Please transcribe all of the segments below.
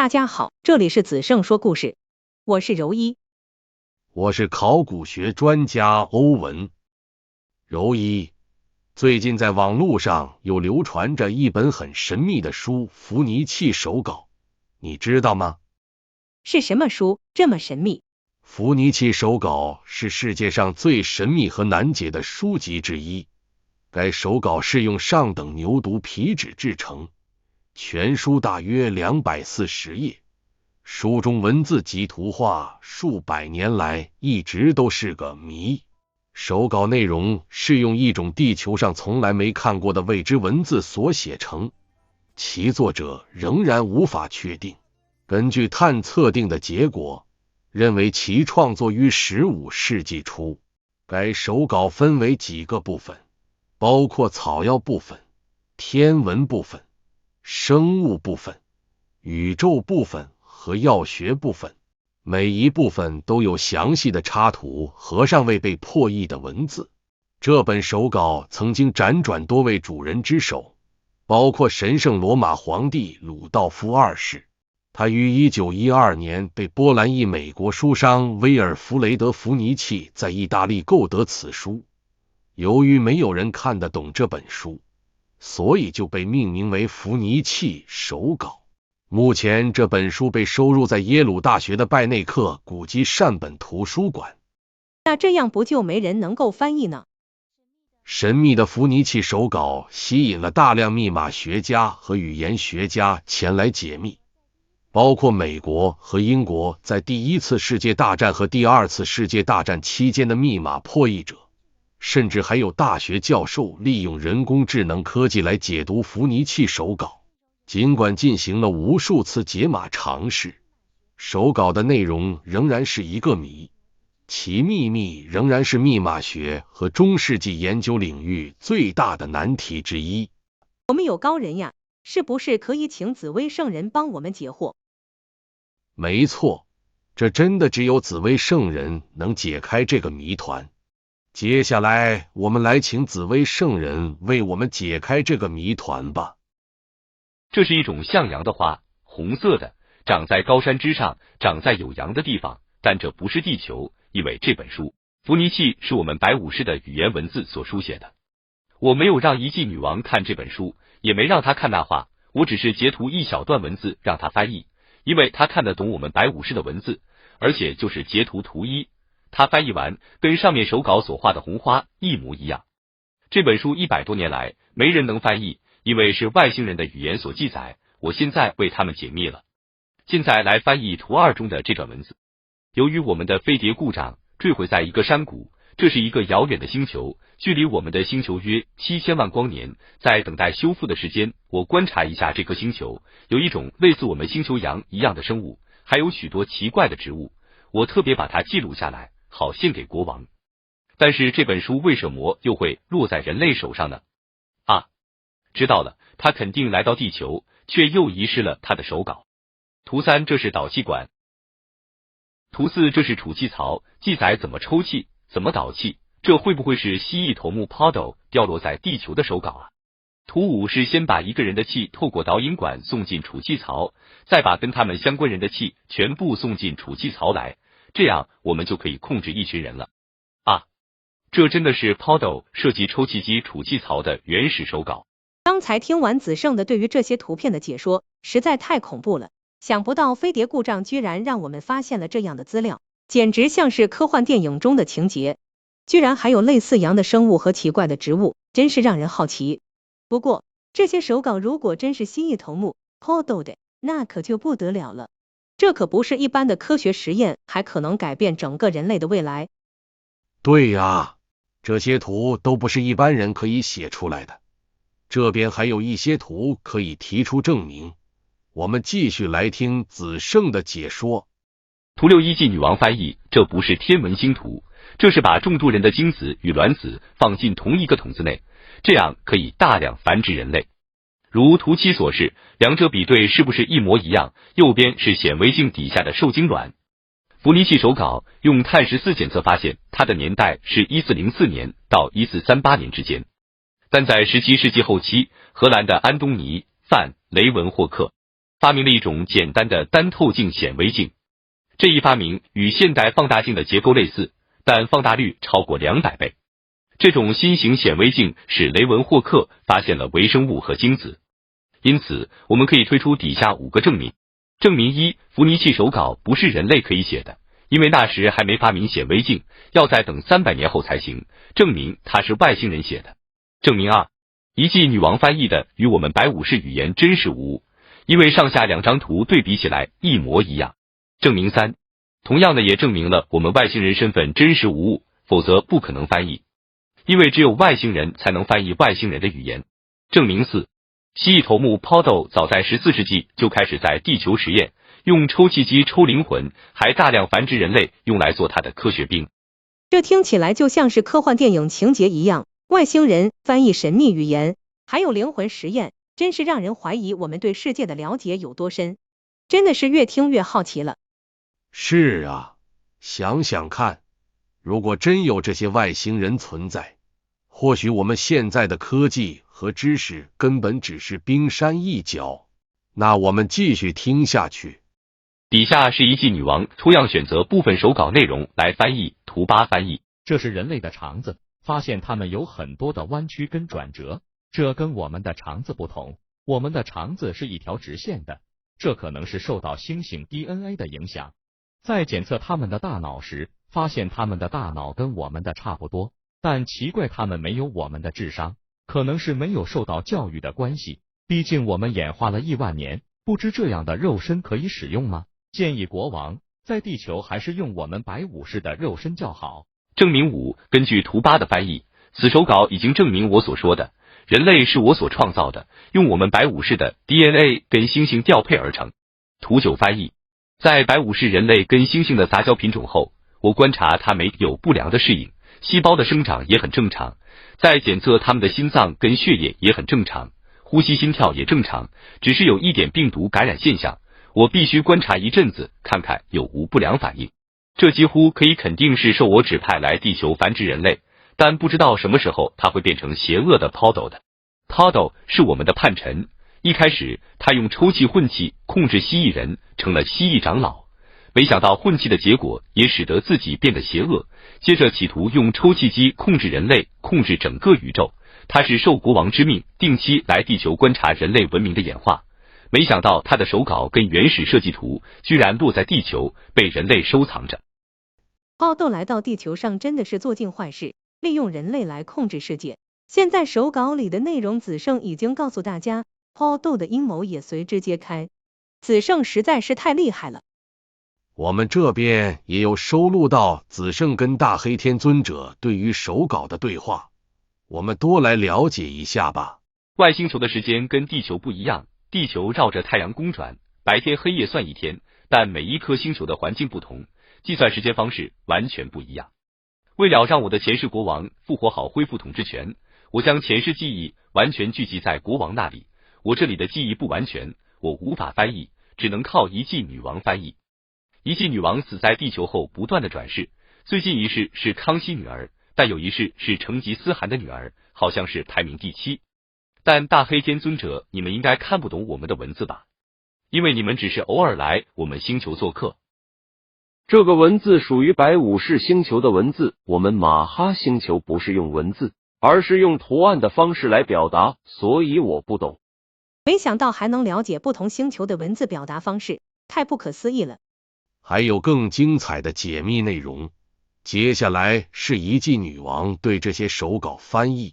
大家好，这里是子盛说故事，我是柔一，我是考古学专家欧文。柔一，最近在网络上有流传着一本很神秘的书——伏尼契手稿，你知道吗？是什么书这么神秘？伏尼契手稿是世界上最神秘和难解的书籍之一。该手稿是用上等牛犊皮纸制成，全书大约240页。书中文字及图画数百年来一直都是个谜。手稿内容是用一种地球上从来没看过的未知文字所写成，其作者仍然无法确定。根据探测定的结果，认为其创作于15世纪初。该手稿分为几个部分，包括草药部分、天文部分、生物部分、宇宙部分和药学部分，每一部分都有详细的插图和尚未被破译的文字。这本手稿曾经辗转多位主人之手，包括神圣罗马皇帝鲁道夫二世。他于1912年被波兰裔美国书商威尔弗雷德·伏尼契在意大利购得此书。由于没有人看得懂这本书，所以就被命名为伏尼契手稿。目前这本书被收入在耶鲁大学的拜内克古籍善本图书馆。那这样不就没人能够翻译呢？神秘的伏尼契手稿吸引了大量密码学家和语言学家前来解密，包括美国和英国在第一次世界大战和第二次世界大战期间的密码破译者，甚至还有大学教授利用人工智能科技来解读伏尼契手稿。尽管进行了无数次解码尝试，手稿的内容仍然是一个谜，其秘密仍然是密码学和中世纪研究领域最大的难题之一。我们有高人呀，是不是可以请紫薇圣人帮我们解惑？没错，这真的只有紫薇圣人能解开这个谜团。接下来我们来请紫薇圣人为我们解开这个谜团吧。这是一种向阳的花，红色的，长在高山之上，长在有阳的地方，但这不是地球，因为这本书伏尼契是我们白武士的语言文字所书写的。我没有让遗迹女王看这本书，也没让她看那画，我只是截图一小段文字让她翻译，因为她看得懂我们白武士的文字，而且就是截图图一，她翻译完跟上面手稿所画的红花一模一样。这本书100多年来没人能翻译，因为是外星人的语言所记载，我现在为他们解密了。现在来翻译图2中的这段文字。由于我们的飞碟故障坠毁在一个山谷，这是一个遥远的星球，距离我们的星球约7000万光年，在等待修复的时间，我观察一下这颗星球，有一种类似我们星球羊一样的生物，还有许多奇怪的植物，我特别把它记录下来，好献给国王。但是这本书为什么又会落在人类手上呢？知道了，他肯定来到地球，却又遗失了他的手稿。图3这是导气管，图4这是储气槽，记载怎么抽气，怎么导气，这会不会是蜥蜴头目 Podo 掉落在地球的手稿啊？图5是先把一个人的气透过导引管送进储气槽，再把跟他们相关人的气全部送进储气槽来，这样我们就可以控制一群人了。这真的是 Podo 设计抽气机储气槽的原始手稿。刚才听完子盛的对于这些图片的解说，实在太恐怖了，想不到飞碟故障居然让我们发现了这样的资料，简直像是科幻电影中的情节，居然还有类似羊的生物和奇怪的植物，真是让人好奇。不过这些手稿如果真是蜥蜴头目 Podo 的，那可就不得了了，这可不是一般的科学实验，还可能改变整个人类的未来。对呀，这些图都不是一般人可以写出来的。这边还有一些图可以提出证明，我们继续来听子盛的解说。图6遗迹女王翻译，这不是天文星图，这是把众多人的精子与卵子放进同一个桶子内，这样可以大量繁殖人类。如图7所示，两者比对是不是一模一样？右边是显微镜底下的受精卵。伏尼契手稿用碳14检测发现，它的年代是1404年到1438年之间。但在17世纪后期，荷兰的安东尼·范·雷文霍克发明了一种简单的单透镜显微镜。这一发明与现代放大镜的结构类似，但放大率超过200倍。这种新型显微镜使雷文霍克发现了微生物和精子。因此，我们可以推出底下5个证明。证明1：伏尼契手稿不是人类可以写的，因为那时还没发明显微镜，要再等300年后才行。证明它是外星人写的。证明2：遗迹女王翻译的与我们白武士语言真实无误，因为上下2张图对比起来一模一样。证明3：同样的也证明了我们外星人身份真实无误，否则不可能翻译，因为只有外星人才能翻译外星人的语言。证明4：蜥蜴头目 Podo 早在14世纪就开始在地球实验，用抽气机抽灵魂，还大量繁殖人类用来做他的科学兵。这听起来就像是科幻电影情节一样，外星人翻译神秘语言，还有灵魂实验，真是让人怀疑我们对世界的了解有多深。真的是越听越好奇了。是啊，想想看，如果真有这些外星人存在，或许我们现在的科技和知识根本只是冰山一角。那我们继续听下去。底下是遗迹女王抽样选择部分手稿内容来翻译，图8翻译。这是人类的肠子，发现它们有很多的弯曲跟转折，这跟我们的肠子不同，我们的肠子是一条直线的，这可能是受到猩猩 DNA 的影响。在检测他们的大脑时，发现他们的大脑跟我们的差不多，但奇怪他们没有我们的智商，可能是没有受到教育的关系，毕竟我们演化了亿万年，不知这样的肉身可以使用吗？建议国王在地球还是用我们白武士的肉身较好。证明5：根据图8的翻译，此手稿已经证明我所说的，人类是我所创造的，用我们白武士的 DNA 跟猩猩调配而成。图9翻译，在白武士人类跟猩猩的杂交品种后，我观察它没有不良的适应，细胞的生长也很正常，在检测它们的心脏跟血液也很正常，呼吸心跳也正常，只是有一点病毒感染现象，我必须观察一阵子，看看有无不良反应。这几乎可以肯定是受我指派来地球繁殖人类，但不知道什么时候他会变成邪恶的 Podo 的。Podo 是我们的叛臣，一开始他用抽气混气控制蜥蜴人，成了蜥蜴长老，没想到混气的结果也使得自己变得邪恶，接着企图用抽气机控制人类，控制整个宇宙。他是受国王之命，定期来地球观察人类文明的演化。没想到他的手稿跟原始设计图居然落在地球，被人类收藏着。奥豆来到地球上真的是做尽坏事，利用人类来控制世界。现在手稿里的内容，子胜已经告诉大家，奥豆的阴谋也随之揭开。子胜实在是太厉害了。我们这边也有收录到子胜跟大黑天尊者对于手稿的对话，我们多来了解一下吧。外星球的时间跟地球不一样，地球绕着太阳公转，白天黑夜算一天，但每一颗星球的环境不同，计算时间方式完全不一样。为了让我的前世国王复活好恢复统治权，我将前世记忆完全聚集在国王那里，我这里的记忆不完全，我无法翻译，只能靠遗迹女王翻译。遗迹女王死在地球后不断的转世，最近一世是康熙女儿，但有一世是成吉思汗的女儿，好像是排名第7。但大黑天尊者，你们应该看不懂我们的文字吧？因为你们只是偶尔来我们星球做客。这个文字属于白武士星球的文字，我们马哈星球不是用文字，而是用图案的方式来表达，所以我不懂。没想到还能了解不同星球的文字表达方式，太不可思议了。还有更精彩的解密内容，接下来是遗迹女王对这些手稿翻译。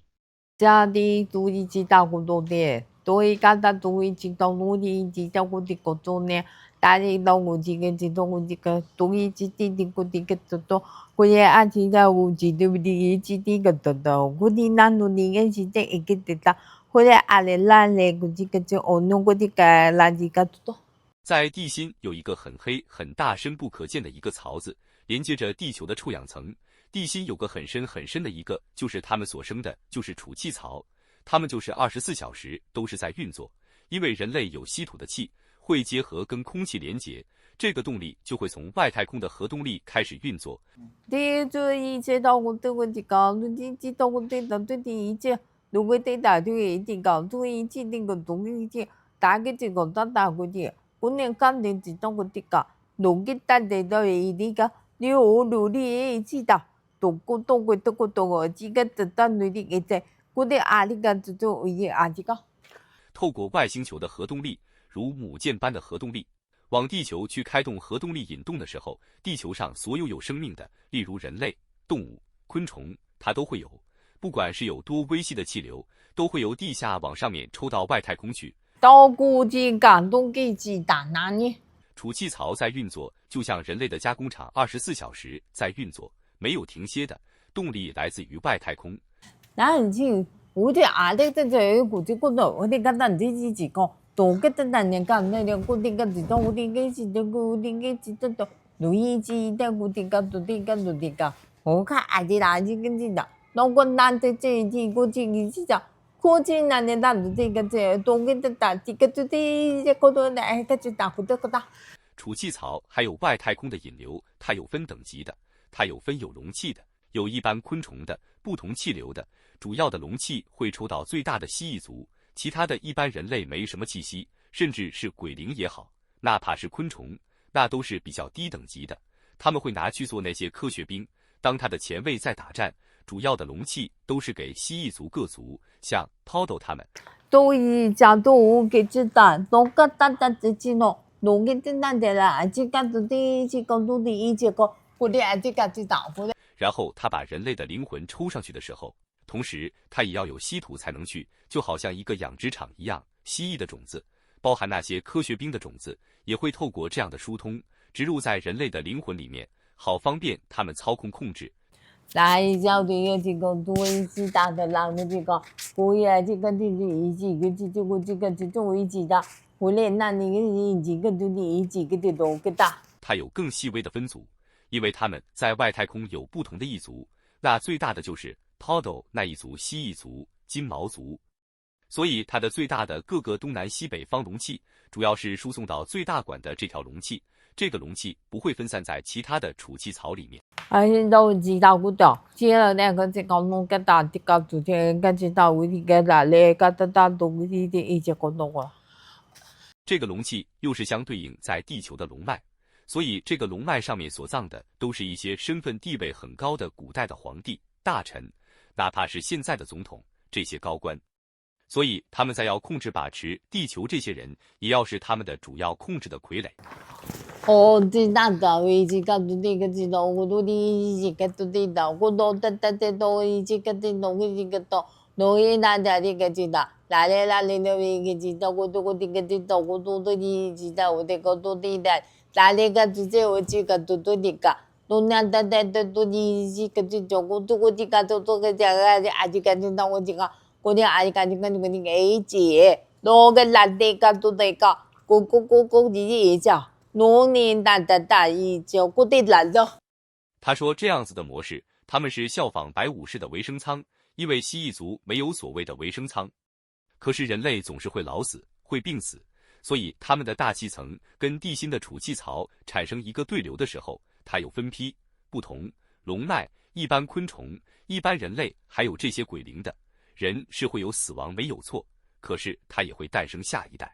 家里都已经到过多年，对家的都已经到努力已经到过的各种年，大家到我这个这到我这个都已经的过的个多多，我也按照在我这对不对？已经的个多多，我的那努力个是在一个的到，后来阿来拉来我这个就哦弄过的个垃圾个多。在地心有一个很黑、很大、深不可见的一个槽子，连接着地球的臭氧层。地心有个很深很深的一个，就是它们所生的，就是储气槽。它们就是24小时都是在运作，因为人类有稀土的气，会结合跟空气连接，这个动力就会从外太空的核动力开始运作。第这一切到我这个这个，你这到我这的对第一切，如果对大对一这个，对一切那个东西。 다기지고 따다고지 오늘 간든지 동고디가 녹이 따데도 이리가 류루리 지다 동고 지가 뜻단 누리 이제 고대 아리가 또 이게 아지가 透过外星球的核动力，如母舰般的核动力，往地球去开动核动力引动的时候，地球上所有生命的，例如人类、动物、昆虫，它都会有。不管是有多微细的气流，都会由地下往上面抽到外太空去。到估计感动给鸡蛋哪里？储气槽在运作，就像人类的加工厂24小时在运作，没有停歇的，动力来自于外太空。那你我的阿弟在这估计过头，我的个蛋自己讲，多个的蛋人讲那个估计个知道我的个是的估计个知道的，路易吉的估计个我看阿弟阿弟跟知道，那个男的这估计你知道。估计那年代的这个东个的大，这个这个多的哎，个就大不得个大。储气槽还有外太空的引流，它有分等级的，它有分有容器的，有一般昆虫的，不同气流的。主要的容器会抽到最大的蜥蜴族，其他的一般人类没什么气息，甚至是鬼灵也好，哪怕是昆虫，那都是比较低等级的。他们会拿去做那些科学兵，当他的前卫在打战。主要的容器都是给蜥蜴族各族，像 Podo 他们。都一家都给知道，都个大自己喏，弄个简单的啦，这个都的这个都的一这个，我的这个知道不的。然后他把人类的灵魂抽上去的时候，同时他也要有稀土才能去，就好像一个养殖场一样，蜥蜴的种子，包含那些科学兵的种子，也会透过这样的疏通植入在人类的灵魂里面，好方便他们操控控制。来教这个多一起打的啦，我这个我也这个一起个这种一起的，我连那个一起个都一起个的都个大。它有更细微的分组，因为它们在外太空有不同的一族，那最大的就是 Podo 那一族蜥蜴族、金毛族，所以它的最大的各个东南西北方容器，主要是输送到最大管的这条容器。这个容器不会分散在其他的储气槽里面。都知道个的，接了那个这个弄个大的个主题，个知道我的个啦，那个大东西的一直个弄啊。这个容器又是相对应在地球的龙脉，所以这个龙脉上面所葬的都是一些身份地位很高的古代的皇帝、大臣，哪怕是现在的总统，这些高官。所以他们在要控制把持地球这些人，也要是他们的主要控制的傀儡。知道的，我这个都这个知道，我都这个都知道，我都都这个知道，我这个都，我那这个知道，哪里都这个知道，我这个知道，我都知道，我这个都知道，哪里个知道，我这个都这个，都那都这个知道，我这个都个这个啊这个知道，我这个，我这啊这个哎姐，那个哪里个都这个，我这叫。农年大一就固定来了。他说这样子的模式，他们是效仿白武士的维生舱，因为蜥蜴族没有所谓的维生舱。可是人类总是会老死，会病死，所以他们的大气层跟地心的储气槽产生一个对流的时候，它有分批不同，龙脉、一般昆虫、一般人类，还有这些鬼灵的人是会有死亡没有错，可是它也会诞生下一代。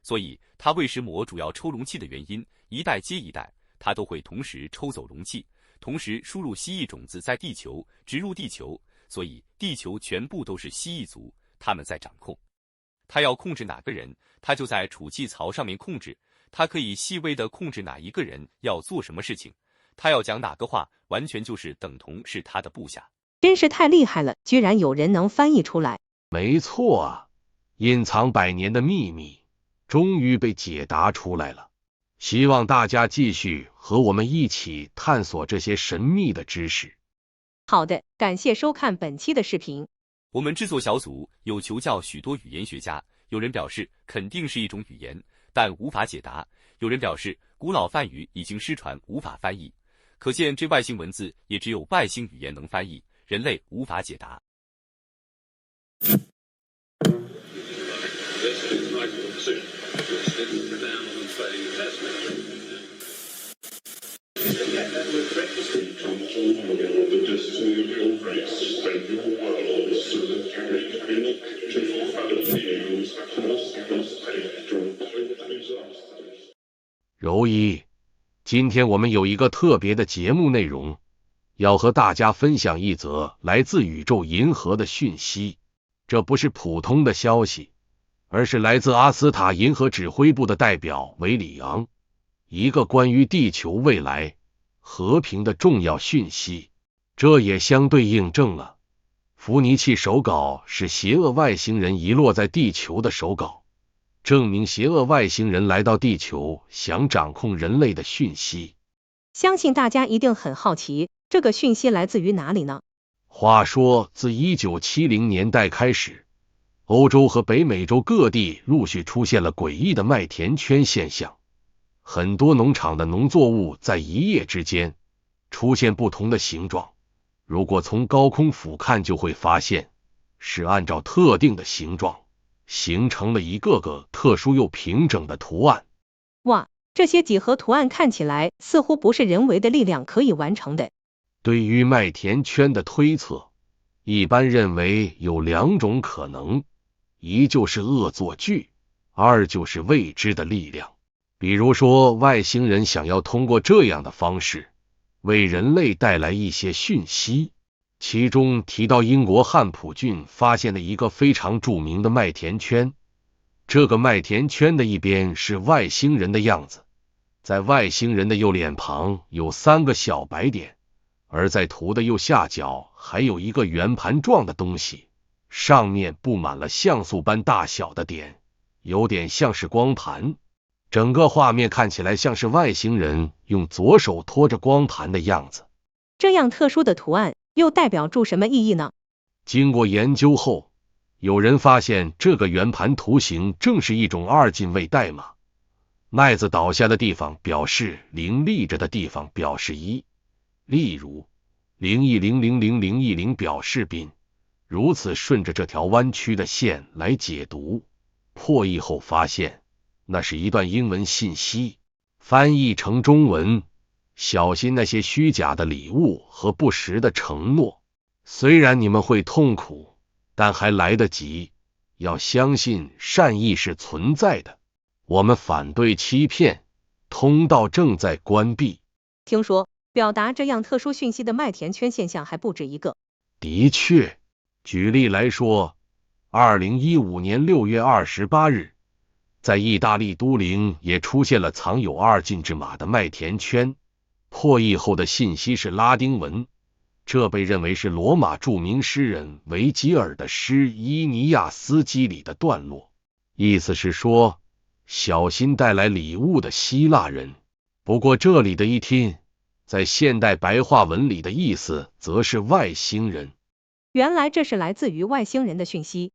所以，它喂食膜主要抽容器的原因，一代接一代，它都会同时抽走容器，同时输入蜥蜴种子在地球，植入地球，所以地球全部都是蜥蜴族，他们在掌控。他要控制哪个人，他就在储气槽上面控制，他可以细微的控制哪一个人要做什么事情，他要讲哪个话，完全就是等同是他的部下。真是太厉害了，居然有人能翻译出来。没错啊，隐藏百年的秘密终于被解答出来了，希望大家继续和我们一起探索这些神秘的知识。好的，感谢收看本期的视频。我们制作小组有求教许多语言学家，有人表示肯定是一种语言，但无法解答；有人表示古老梵语已经失传，无法翻译。可见这外星文字也只有外星语言能翻译，人类无法解答。Sit down and play test match. 柔一，今天我们有一个特别的节目内容，要和大家分享一则来自宇宙银河的讯息。这不是普通的消息，而是来自阿斯塔银河指挥部的代表韦里昂，一个关于地球未来和平的重要讯息。这也相对印证了伏尼契手稿是邪恶外星人遗落在地球的手稿，证明邪恶外星人来到地球想掌控人类的讯息。相信大家一定很好奇，这个讯息来自于哪里呢？话说，自1970年代开始，欧洲和北美洲各地陆续出现了诡异的麦田圈现象，很多农场的农作物在一夜之间出现不同的形状，如果从高空俯瞰就会发现，是按照特定的形状形成了一个个特殊又平整的图案。哇，这些几何图案看起来似乎不是人为的力量可以完成的。对于麦田圈的推测，一般认为有两种可能，一就是恶作剧，二就是未知的力量。比如说，外星人想要通过这样的方式为人类带来一些讯息。其中提到英国汉普郡发现了一个非常著名的麦田圈，这个麦田圈的一边是外星人的样子，在外星人的右脸旁有3个小白点，而在图的右下角还有一个圆盘状的东西，上面布满了像素般大小的点，有点像是光盘。整个画面看起来像是外星人用左手托着光盘的样子。这样特殊的图案又代表住什么意义呢？经过研究后，有人发现这个圆盘图形正是一种2进位代码，麦子倒下的地方表示0，立着的地方表示1，例如010001010表示宾，如此顺着这条弯曲的线来解读。破译后发现，那是一段英文信息，翻译成中文：小心那些虚假的礼物和不实的承诺，虽然你们会痛苦，但还来得及，要相信善意是存在的，我们反对欺骗，通道正在关闭。听说表达这样特殊讯息的麦田圈现象还不止一个。的确，举例来说，2015年6月28日，在意大利都灵也出现了藏有2进制码的麦田圈，破译后的信息是拉丁文，这被认为是罗马著名诗人维吉尔的诗《伊尼亚斯基》里的段落，意思是说小心带来礼物的希腊人。不过这里的一听，在现代白话文里的意思则是外星人。原来这是来自于外星人的讯息。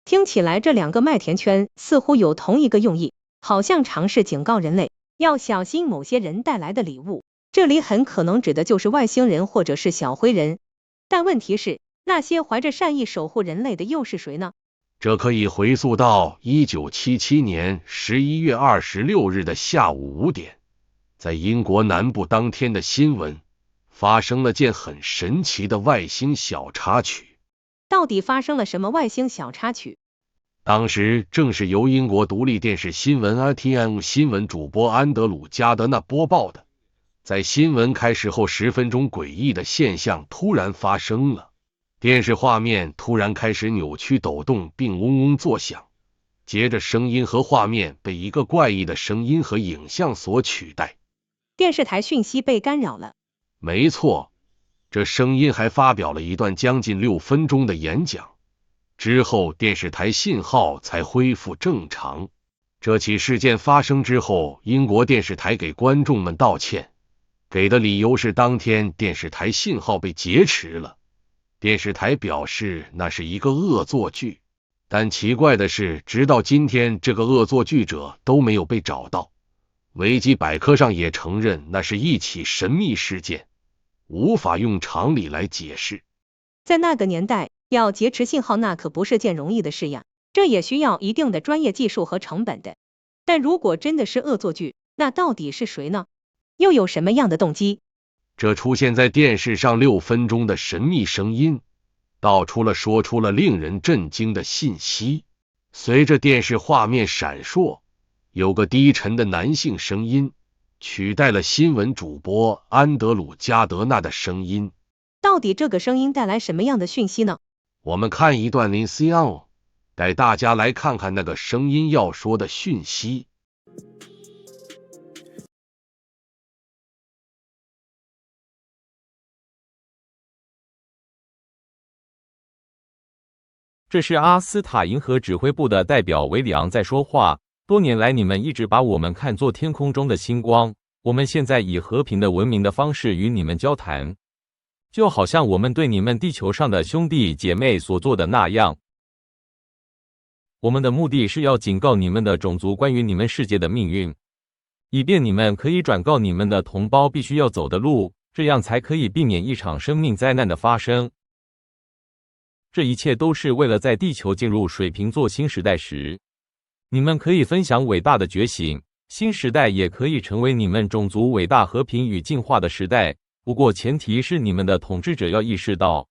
听起来这2个麦田圈似乎有同一个用意，好像尝试警告人类要小心某些人带来的礼物。这里很可能指的就是外星人或者是小灰人。但问题是，那些怀着善意守护人类的又是谁呢？这可以回溯到1977年11月26日的下午5点，在英国南部当天的新闻发生了件很神奇的外星小插曲。到底发生了什么外星小插曲？当时正是由英国独立电视新闻 RTM 新闻主播安德鲁·加德纳播报的。在新闻开始后10分钟，诡异的现象突然发生了，电视画面突然开始扭曲抖动并嗡嗡作响，接着声音和画面被一个怪异的声音和影像所取代。电视台讯息被干扰了。没错，这声音还发表了一段将近6分钟的演讲，之后电视台信号才恢复正常。这起事件发生之后，英国电视台给观众们道歉，给的理由是当天电视台信号被劫持了。电视台表示那是一个恶作剧，但奇怪的是，直到今天这个恶作剧者都没有被找到。维基百科上也承认那是一起神秘事件，无法用常理来解释。在那个年代，要劫持信号那可不是件容易的事呀，这也需要一定的专业技术和成本的。但如果真的是恶作剧，那到底是谁呢？又有什么样的动机这出现在电视上6分钟的神秘声音，说出了令人震惊的信息。随着电视画面闪烁，有个低沉的男性声音取代了新闻主播安德鲁·加德纳的声音。到底这个声音带来什么样的讯息呢？我们看一段林西安，带大家来看看那个声音要说的讯息。这是阿斯塔银河指挥部的代表维里昂在说话。多年来，你们一直把我们看作天空中的星光。我们现在以和平的文明的方式与你们交谈，就好像我们对你们地球上的兄弟姐妹所做的那样。我们的目的是要警告你们的种族关于你们世界的命运，以便你们可以转告你们的同胞必须要走的路，这样才可以避免一场生命灾难的发生。这一切都是为了在地球进入水瓶座新时代时，你们可以分享伟大的觉醒。新时代也可以成为你们种族伟大和平与进化的时代，不过前提是你们的统治者要意识到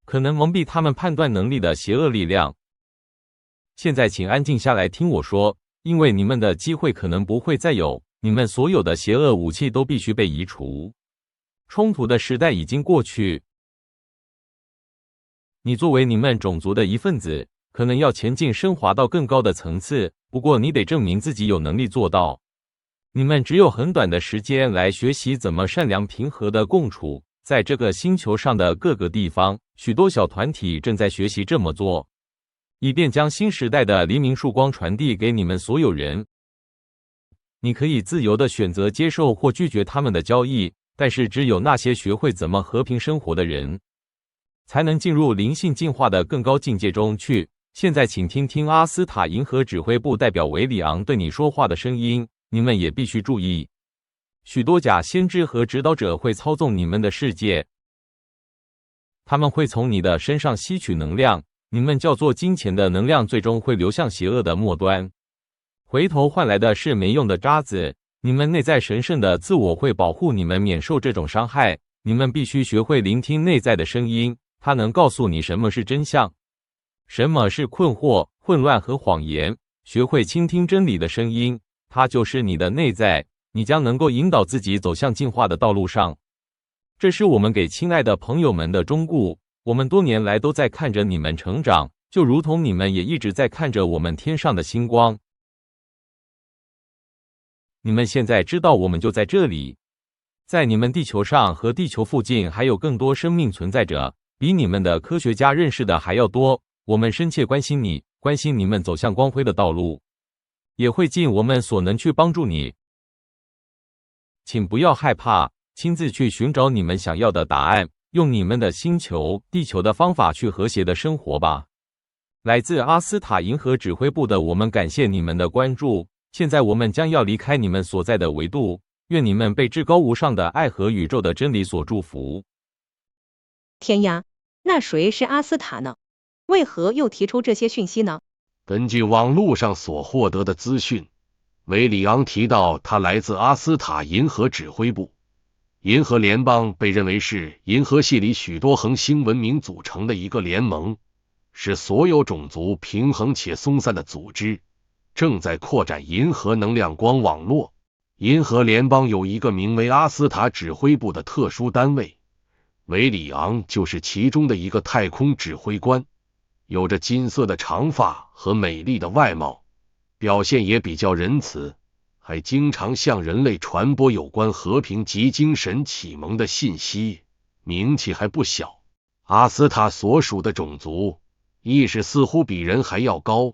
可能蒙蔽他们判断能力的邪恶力量。现在请安静下来听我说，因为你们的机会可能不会再有，你们所有的邪恶武器都必须被移除。冲突的时代已经过去。你作为你们种族的一份子，可能要前进升华到更高的层次，不过你得证明自己有能力做到。你们只有很短的时间来学习怎么善良平和的共处。在这个星球上的各个地方，许多小团体正在学习这么做，以便将新时代的黎明曙光传递给你们所有人。你可以自由地选择接受或拒绝他们的交易，但是只有那些学会怎么和平生活的人，才能进入灵性进化的更高境界中去。现在请听听阿斯塔银河指挥部代表维里昂对你说话的声音，你们也必须注意，许多假先知和指导者会操纵你们的世界，他们会从你的身上吸取能量，你们叫做金钱的能量最终会流向邪恶的末端，回头换来的是没用的渣子。你们内在神圣的自我会保护你们免受这种伤害，你们必须学会聆听内在的声音，它能告诉你什么是真相，什么是困惑、混乱和谎言。学会倾听真理的声音，它就是你的内在，你将能够引导自己走向进化的道路上。这是我们给亲爱的朋友们的忠告。我们多年来都在看着你们成长，就如同你们也一直在看着我们天上的星光。你们现在知道我们就在这里，在你们地球上和地球附近还有更多生命存在着，比你们的科学家认识的还要多。我们深切关心你，关心你们走向光辉的道路，也会尽我们所能去帮助你。请不要害怕，亲自去寻找你们想要的答案，用你们的星球、地球的方法去和谐的生活吧。来自阿斯塔银河指挥部的我们感谢你们的关注。现在我们将要离开你们所在的维度，愿你们被至高无上的爱和宇宙的真理所祝福。天呀，那谁是阿斯塔呢？为何又提出这些讯息呢？根据网络上所获得的资讯，维里昂提到他来自阿斯塔银河指挥部。银河联邦被认为是银河系里许多恒星文明组成的一个联盟，是所有种族平衡且松散的组织，正在扩展银河能量光网络。银河联邦有一个名为阿斯塔指挥部的特殊单位，维里昂就是其中的一个太空指挥官，有着金色的长发和美丽的外貌，表现也比较仁慈，还经常向人类传播有关和平及精神启蒙的信息，名气还不小。阿斯塔所属的种族意识似乎比人还要高，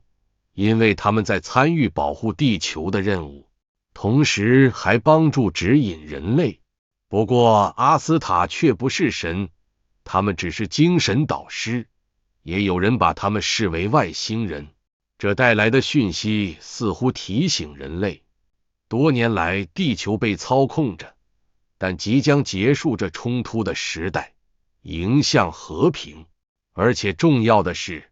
因为他们在参与保护地球的任务，同时还帮助指引人类。不过阿斯塔却不是神，他们只是精神导师，也有人把他们视为外星人。这带来的讯息似乎提醒人类，多年来地球被操控着，但即将结束这冲突的时代，迎向和平。而且重要的是，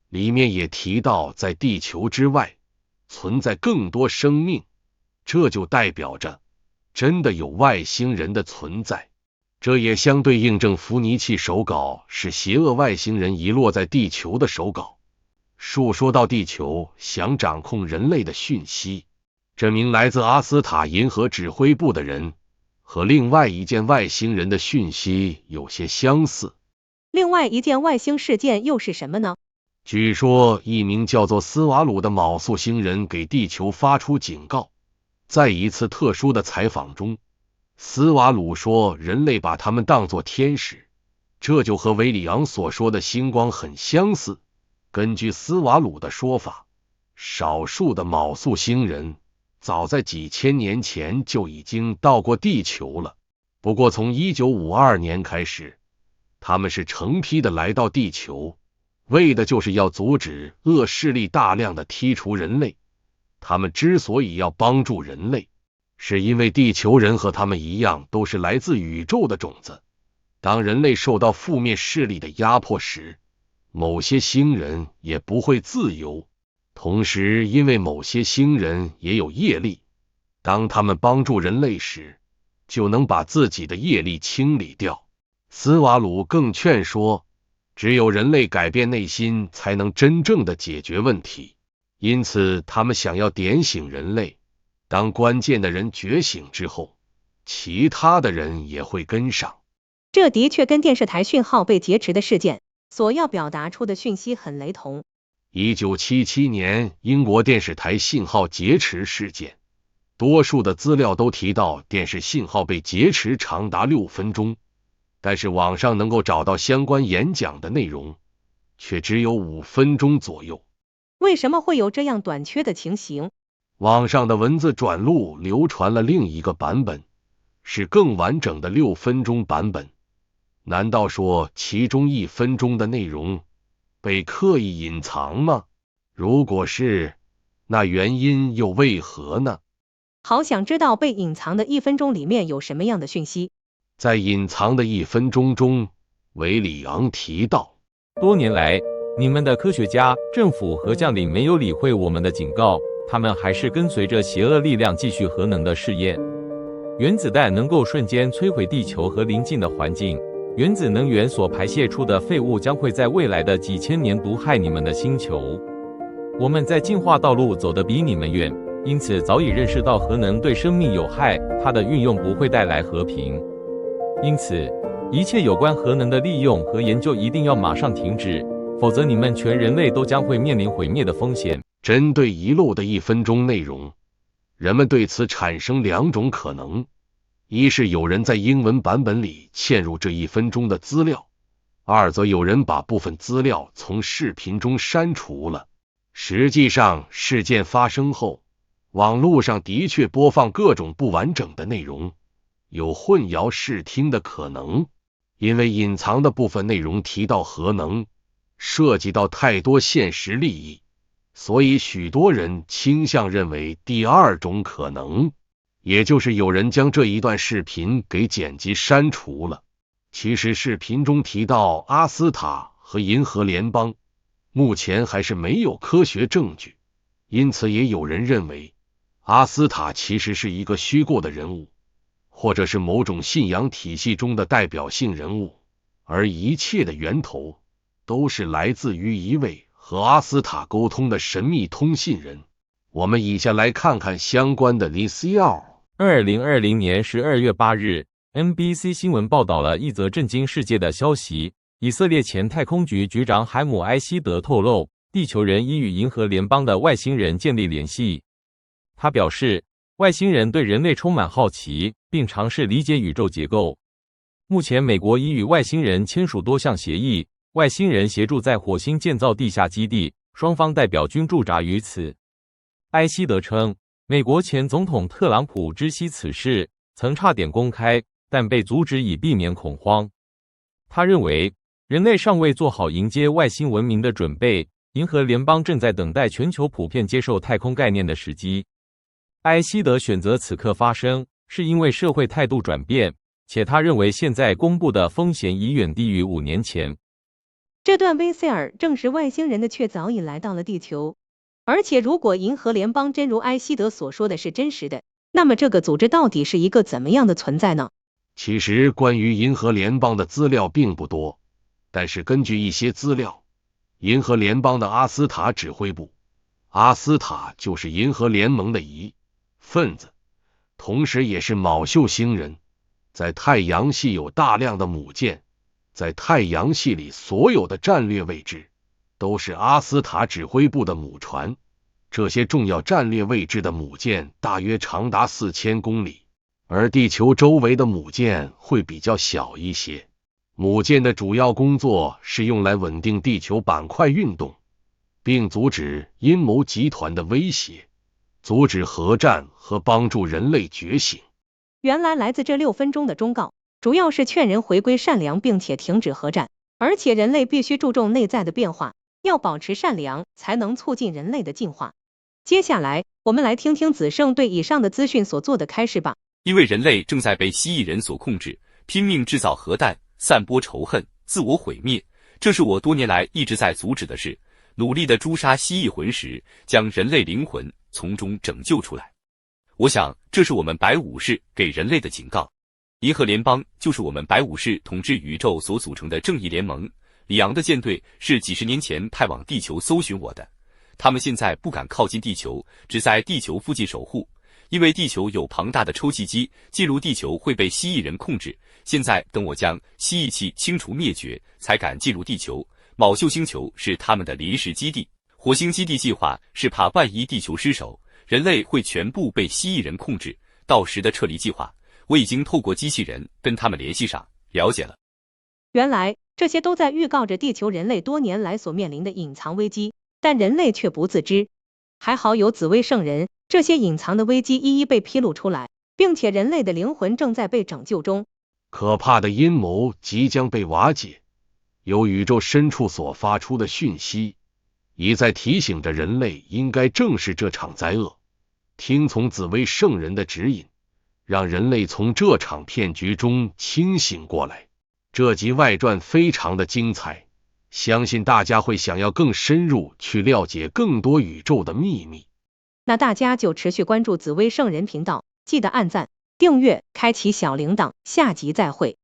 里面也提到在地球之外存在更多生命，这就代表着真的有外星人的存在。这也相对印证伏尼契手稿是邪恶外星人遗落在地球的手稿，述说到地球想掌控人类的讯息。这名来自阿斯塔银河指挥部的人和另外一件外星人的讯息有些相似。另外一件外星事件又是什么呢？据说一名叫做斯瓦鲁的昴宿星人给地球发出警告，在一次特殊的采访中，斯瓦鲁说人类把他们当作天使，这就和韦里昂所说的星光很相似。根据斯瓦鲁的说法，少数的昴宿星人早在几千年前就已经到过地球了，不过从1952年开始，他们是成批的来到地球，为的就是要阻止恶势力大量的剔除人类。他们之所以要帮助人类，是因为地球人和他们一样都是来自宇宙的种子。当人类受到负面势力的压迫时，某些星人也不会自由。同时，因为某些星人也有业力，当他们帮助人类时，就能把自己的业力清理掉。斯瓦鲁更劝说，只有人类改变内心，才能真正的解决问题。因此，他们想要点醒人类，当关键的人觉醒之后，其他的人也会跟上。这的确跟电视台讯号被劫持的事件所要表达出的讯息很雷同。1977年英国电视台信号劫持事件，多数的资料都提到电视信号被劫持长达6分钟，但是网上能够找到相关演讲的内容却只有5分钟左右。为什么会有这样短缺的情形？网上的文字转录流传了另一个版本，是更完整的6分钟版本。难道说其中1分钟的内容被刻意隐藏吗？如果是，那原因又为何呢？好想知道被隐藏的1分钟里面有什么样的讯息。在隐藏的1分钟中，韦里昂提到，多年来，你们的科学家、政府和将领没有理会我们的警告，他们还是跟随着邪恶力量继续核能的试验。原子弹能够瞬间摧毁地球和邻近的环境，原子能源所排泄出的废物将会在未来的几千年毒害你们的星球。我们在进化道路走得比你们远，因此早已认识到核能对生命有害，它的运用不会带来和平。因此，一切有关核能的利用和研究一定要马上停止，否则你们全人类都将会面临毁灭的风险。针对遗漏的1分钟内容，人们对此产生2种可能：一是有人在英文版本里嵌入这1分钟的资料，二则有人把部分资料从视频中删除了。实际上，事件发生后，网络上的确播放各种不完整的内容，有混淆视听的可能。因为隐藏的部分内容提到核能，涉及到太多现实利益，所以许多人倾向认为第2种可能，也就是有人将这一段视频给剪辑删除了。其实视频中提到阿斯塔和银河联邦，目前还是没有科学证据，因此也有人认为阿斯塔其实是一个虚构的人物，或者是某种信仰体系中的代表性人物，而一切的源头都是来自于一位和阿斯塔沟通的神秘通信人。我们以下来看看相关的 VCR。 2020年12月8日 NBC 新闻报道了一则震惊世界的消息。以色列前太空局局长海姆·埃希德透露，地球人已与银河联邦的外星人建立联系。他表示，外星人对人类充满好奇，并尝试理解宇宙结构。目前，美国已与外星人签署多项协议，外星人协助在火星建造地下基地，双方代表均驻扎于此。埃希德称，美国前总统特朗普知悉此事，曾差点公开，但被阻止以避免恐慌。他认为，人类尚未做好迎接外星文明的准备，银河联邦正在等待全球普遍接受太空概念的时机。埃希德选择此刻发声，是因为社会态度转变，且他认为现在公布的风险已远低于5年前。这段 VCR 证实外星人的确早已来到了地球，而且如果银河联邦真如埃希德所说的是真实的，那么这个组织到底是一个怎么样的存在呢？其实关于银河联邦的资料并不多，但是根据一些资料，银河联邦的阿斯塔指挥部，阿斯塔就是银河联盟的一份子，同时也是昴宿星人，在太阳系有大量的母舰，在太阳系里所有的战略位置都是阿斯塔指挥部的母船，这些重要战略位置的母舰大约长达4000公里，而地球周围的母舰会比较小一些。母舰的主要工作是用来稳定地球板块运动，并阻止阴谋集团的威胁，阻止核战和帮助人类觉醒。原来来自这6分钟的忠告，主要是劝人回归善良并且停止核战，而且人类必须注重内在的变化，要保持善良才能促进人类的进化。接下来我们来听听子胜对以上的资讯所做的开示吧。因为人类正在被蜥蜴人所控制，拼命制造核弹，散播仇恨，自我毁灭，这是我多年来一直在阻止的事，努力的诛杀蜥蜴魂时，将人类灵魂从中拯救出来。我想这是我们白武士给人类的警告。银河联邦就是我们白武士统治宇宙所组成的正义联盟，里昂的舰队是几十年前派往地球搜寻我的，他们现在不敢靠近地球，只在地球附近守护，因为地球有庞大的抽气机，进入地球会被蜥蜴人控制，现在等我将蜥蜴气清除灭绝，才敢进入地球。昴宿星球是他们的临时基地，火星基地计划是怕万一地球失守，人类会全部被蜥蜴人控制，到时的撤离计划，我已经透过机器人跟他们联系上，了解了。原来这些都在预告着地球人类多年来所面临的隐藏危机，但人类却不自知。还好有紫薇圣人，这些隐藏的危机一一被披露出来，并且人类的灵魂正在被拯救中。可怕的阴谋即将被瓦解，由宇宙深处所发出的讯息，一再提醒着人类应该正视这场灾厄，听从紫薇圣人的指引，让人类从这场骗局中清醒过来。这集外传非常的精彩，相信大家会想要更深入去了解更多宇宙的秘密。那大家就持续关注紫薇圣人频道，记得按赞、订阅、开启小铃铛，下集再会。